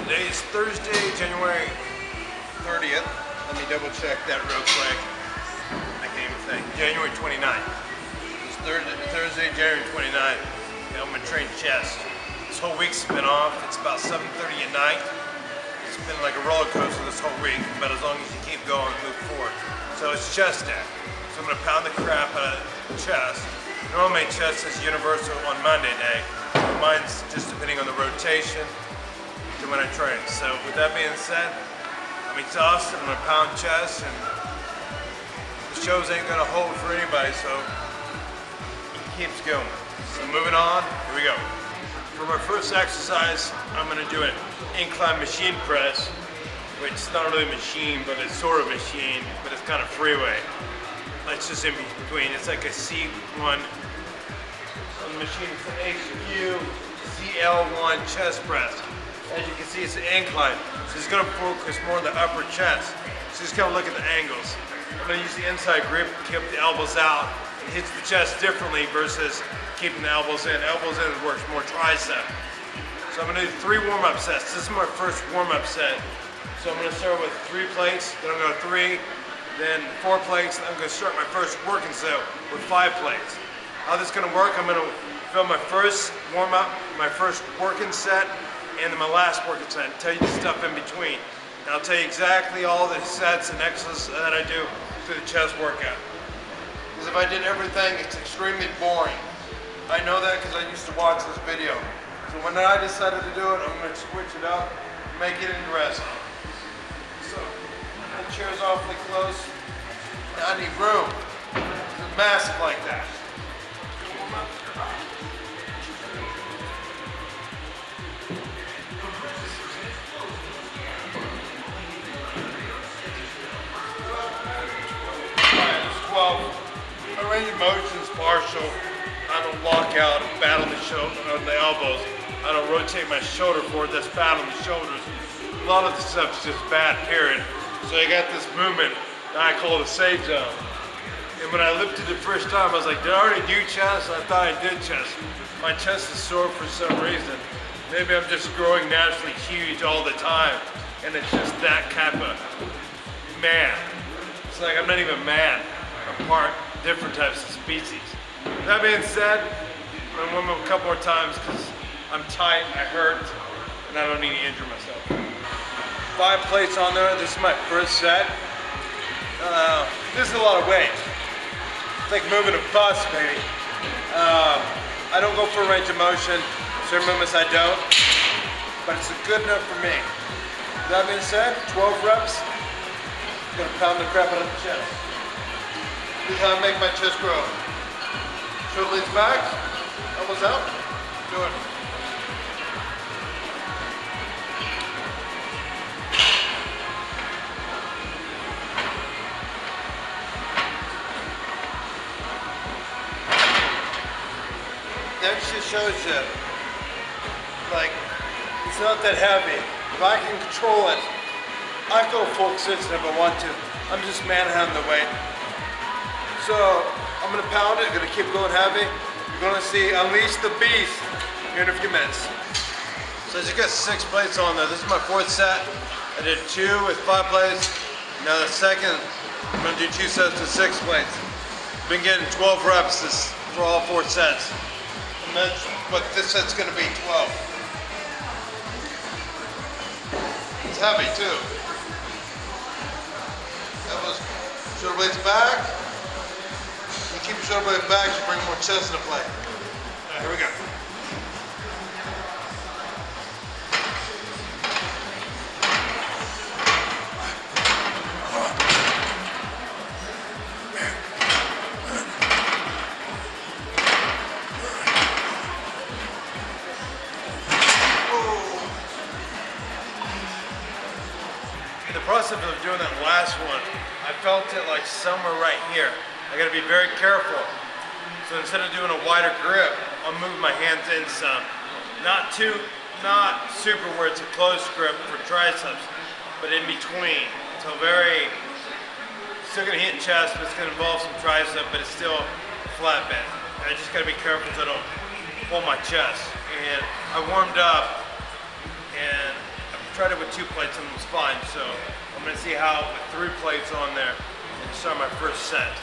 Today is Thursday, January 30th. Let me double check that real quick. I can't even think. January 29th. It's Thursday, January 29th. And I'm gonna train chest. This whole week's been off. It's about 7:30 at night. It's been like a roller coaster this whole week, but as long as you keep going, move forward. So it's chest day. So I'm gonna pound the crap out of chest. Normally chest is universal on Monday day. Mine's just depending on the rotation to when I train. So with that being said, I'm exhausted. I'm gonna pound chest, and the shows ain't gonna hold for anybody, so it keeps going. So moving on, here we go. For my first exercise, I'm gonna do an incline machine press, which is not really a machine, but it's sort of a machine, but it's kind of freeway. It's just in between. It's like a C1 on the machine. It's an HQ CL1 chest press. As you can see, it's an incline, so it's going to focus more on the upper chest. So just kind of look at the angles. I'm going to use the inside grip to keep the elbows out. It hits the chest differently versus keeping the elbows in. Elbows in works more tricep. So I'm going to do 3 warm-up sets. This is my first warm-up set. So I'm going to start with 3 plates, then I'm going to go 3, then 4 plates, and I'm going to start my first working set with 5 plates. How this is going to work, I'm going to film my first warm-up, my first working set, and then my last working set, and tell you the stuff in between. And I'll tell you exactly all the sets and exercises that I do through the chest workout. Because if I did everything, it's extremely boring. I know that because I used to watch this video. So when I decided to do it, I'm going to switch it up, make it interesting. So, the chair's awfully close. I need room. It's massive like that. My range of motion is partial. I don't lock out and battle the shoulder on the elbows. I don't rotate my shoulder forward. That's battling the shoulders. A lot of the stuff is just bad, period. So I got this movement that I call the safe zone. And when I lifted the first time, I was like, did I already do chest? I thought I did chest. My chest is sore for some reason. Maybe I'm just growing naturally huge all the time. And it's just that type of man. It's like I'm not even man. I'm part different types of species. That being said, I'm gonna warm up a couple more times because I'm tight, I hurt, and I don't need to injure myself. 5 plates on there. This is my first set. This is a lot of weight. It's like moving a bus, baby. I don't go for a range of motion. Certain movements I don't, but it's good enough for me. That being said, 12 reps. I'm gonna pound the crap out of the chest. This is how I make my chest grow. Shoulder blades back, elbows out, do it. That just shows you, like, it's not that heavy. If I can control it, I go full extension if I want to. I'm just manhandling the weight. So I'm gonna pound it, gonna keep going heavy. You're gonna see Unleash the Beast here in a few minutes. So as you got 6 plates on there, this is my 4th set. I did 2 with 5 plates. Now the second, I'm gonna do 2 sets with 6 plates. Been getting 12 reps for all 4 sets. And that's what this set's gonna be, 12. It's heavy too. That was shoulder blades back. Keep your shoulder blade back, you bring more chest into play. Alright, here we go. In the process of doing that last one, I felt it like somewhere right here. I gotta be very careful. So instead of doing a wider grip, I'll move my hands in some. Not super where it's a close grip for triceps, but in between. So still gonna hit chest, but it's gonna involve some tricep, but it's still flat bend. I just gotta be careful so I don't pull my chest. And I warmed up and I'm tried it with 2 plates and it was fine, so I'm gonna see how with 3 plates on there and start my first set.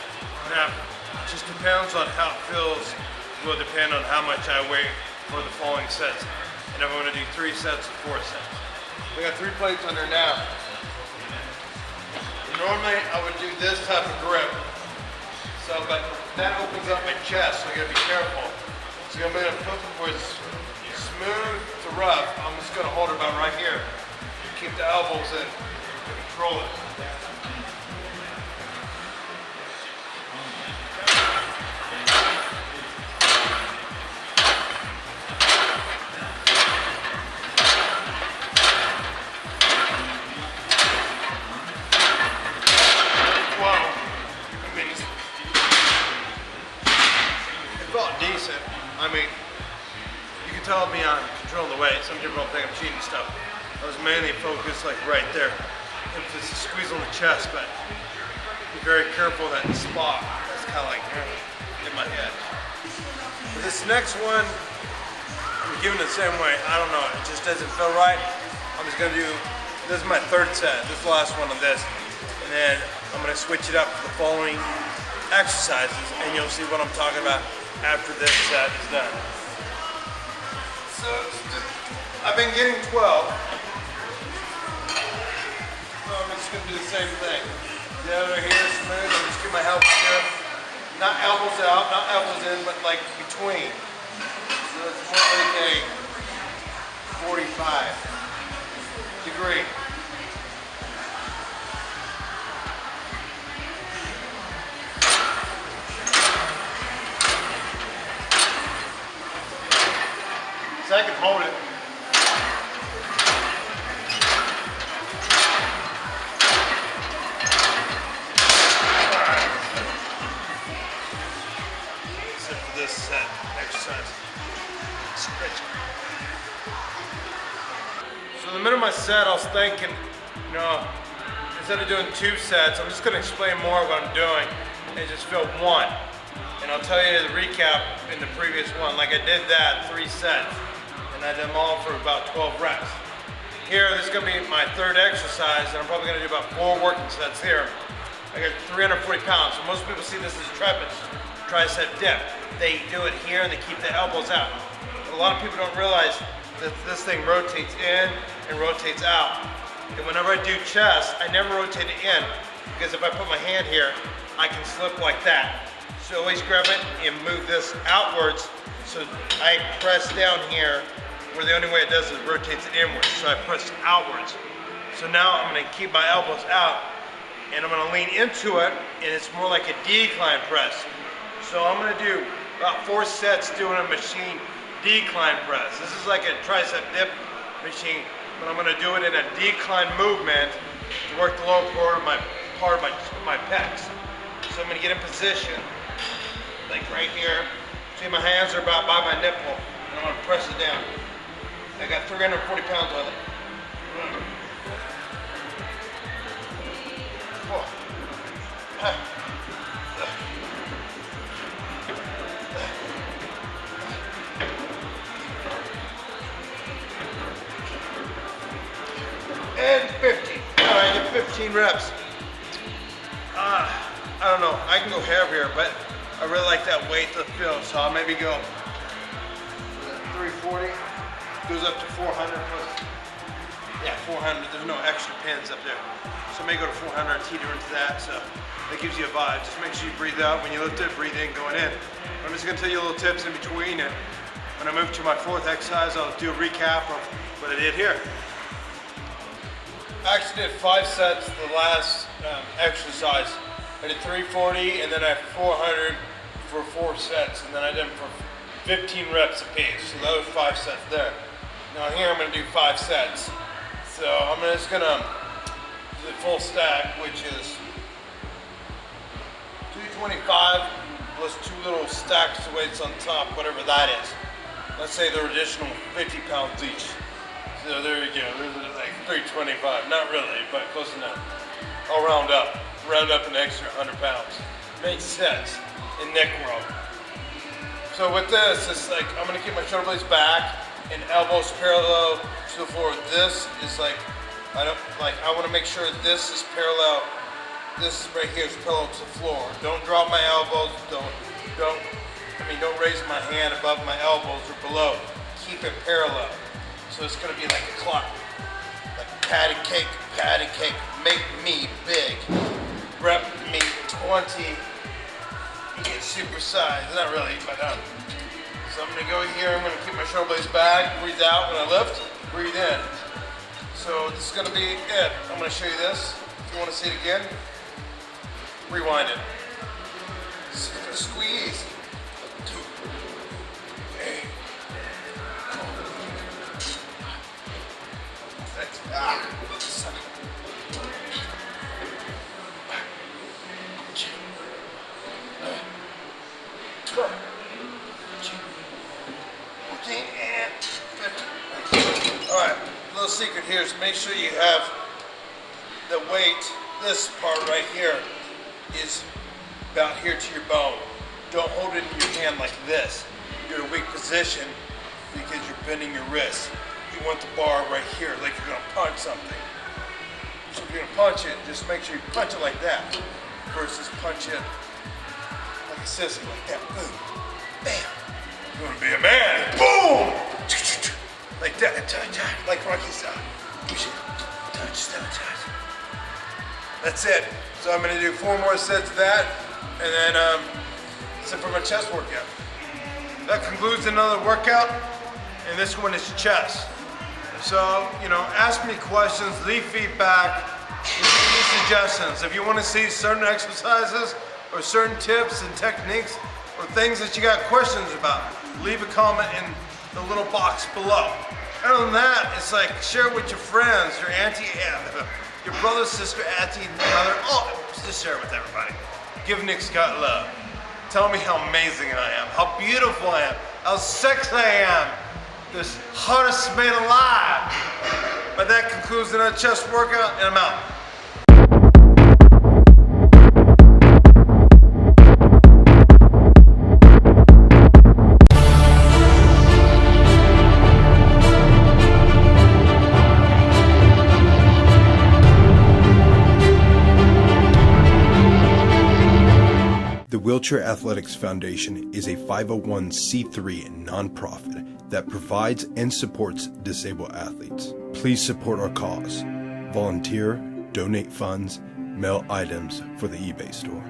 Now, it just depends on how it feels. It will depend on how much I weigh for the following sets. And if I'm gonna do 3 sets or 4 sets. We got 3 plates on there now. Normally I would do this type of grip. So, but that opens up my chest, so you gotta be careful. So I'm gonna put it where it's smooth to rough. I'm just gonna hold it about right here. Keep the elbows in, control it. Decent. I mean, you can tell me I'm controlling the weight. Some people don't think I'm cheating stuff. I was mainly focused like right there. Just a squeeze on the chest, but be very careful that spot. That's kind of like in my head. But this next one, I'm giving it the same way. I don't know. It just doesn't feel right. I'm just gonna do. This is my 3rd set. This is the last one of this, and then I'm gonna switch it up for the following exercises, and you'll see what I'm talking about after this set is done. So I've been getting 12. So I'm just gonna do the same thing. The other here is smooth. I'm just get my elbows here. Not elbows out, not elbows in, but like between. So it's more like a 45 degree. So I can hold it. Alright. Except for this set exercise. Stretch. So in the middle of my set, I was thinking, you know, instead of doing 2 sets, I'm just going to explain more what I'm doing and just film 1. And I'll tell you the recap in the previous one. Like I did that 3 sets. And I did them all for about 12 reps. Here, this is gonna be my 3rd exercise, and I'm probably gonna do about 4 working sets here. I got 340 pounds, so most people see this as a tricep dip. They do it here and they keep the elbows out. But a lot of people don't realize that this thing rotates in and rotates out. And whenever I do chest, I never rotate it in, because if I put my hand here, I can slip like that. So always grab it and move this outwards, so I press down here, where the only way it does is rotates it inwards. So I press outwards. So now I'm gonna keep my elbows out and I'm gonna lean into it, and it's more like a decline press. So I'm gonna do about 4 sets doing a machine decline press. This is like a tricep dip machine, but I'm gonna do it in a decline movement to work the lower part of my pecs. So I'm gonna get in position, like right here. See, my hands are about by my nipple, and I'm gonna press it down. I got 340 pounds on it. And 50. All right, get 15 reps. I don't know. I can go heavier, but I really like that weight to feel, so I'll maybe go 340. Goes up to 400 plus, yeah, 400. There's no extra pins up there. So I may go to 400, teeter into that, so that gives you a vibe. Just make sure you breathe out when you lift it, breathe in going in. I'm just gonna tell you little tips in between, and when I move to my 4th exercise, I'll do a recap of what I did here. I actually did 5 sets the last exercise. I did 340, and then I have 400 for 4 sets, and then I did them for 15 reps apiece. So that was 5 sets there. Now here I'm going to do 5 sets. So I'm just going to do the full stack, which is 225 plus 2 little stacks of weights on top, whatever that is. Let's say they're additional 50 pounds each. So there you go, there's like 325. Not really, but close enough. I'll round up an extra 100 pounds. Makes sense in neck world. So with this, it's like I'm gonna keep my shoulder blades back, and elbows parallel to the floor. This is like, I want to make sure this is parallel. This right here is parallel to the floor. Don't drop my elbows. Don't raise my hand above my elbows or below. Keep it parallel. So it's gonna be like a clock, like patty cake, make me big. Rep me 20, get supersized. Not really, but so I'm gonna go here, I'm gonna keep my shoulder blades back, breathe out when I lift, breathe in. So this is gonna be it. I'm gonna show you this. If you wanna see it again, rewind it. Squeeze. 2, 8, 6, 12, 14, and 15. All right, little secret here is make sure you have the weight, this part right here is about here to your bone. Don't hold it in your hand like this. You're in a weak position because you're bending your wrist. You want the bar right here, like you're gonna punch something. So if you're gonna punch it, just make sure you punch it like that versus punch it like a sissy, like that. Boom, bam. You wanna be a man, boom! Like that, like Rocky style. Touch. That's it. So I'm gonna do 4 more sets of that, and then that's it for my chest workout. That concludes another workout, and this one is chest. So, ask me questions, leave feedback, give me suggestions. If you want to see certain exercises or certain tips and techniques or things that you got questions about, leave a comment in the little box below. Other than that, it's like share it with your friends, your auntie, your brother, sister, auntie, mother. Oh, just share it with everybody. Give Nick Scott love. Tell me how amazing I am, how beautiful I am, how sexy I am. This hottest man alive. But that concludes another chest workout, and I'm out. The Wheelchair Athletics Foundation is a 501c3 nonprofit that provides and supports disabled athletes. Please support our cause. Volunteer, donate funds, mail items for the eBay store.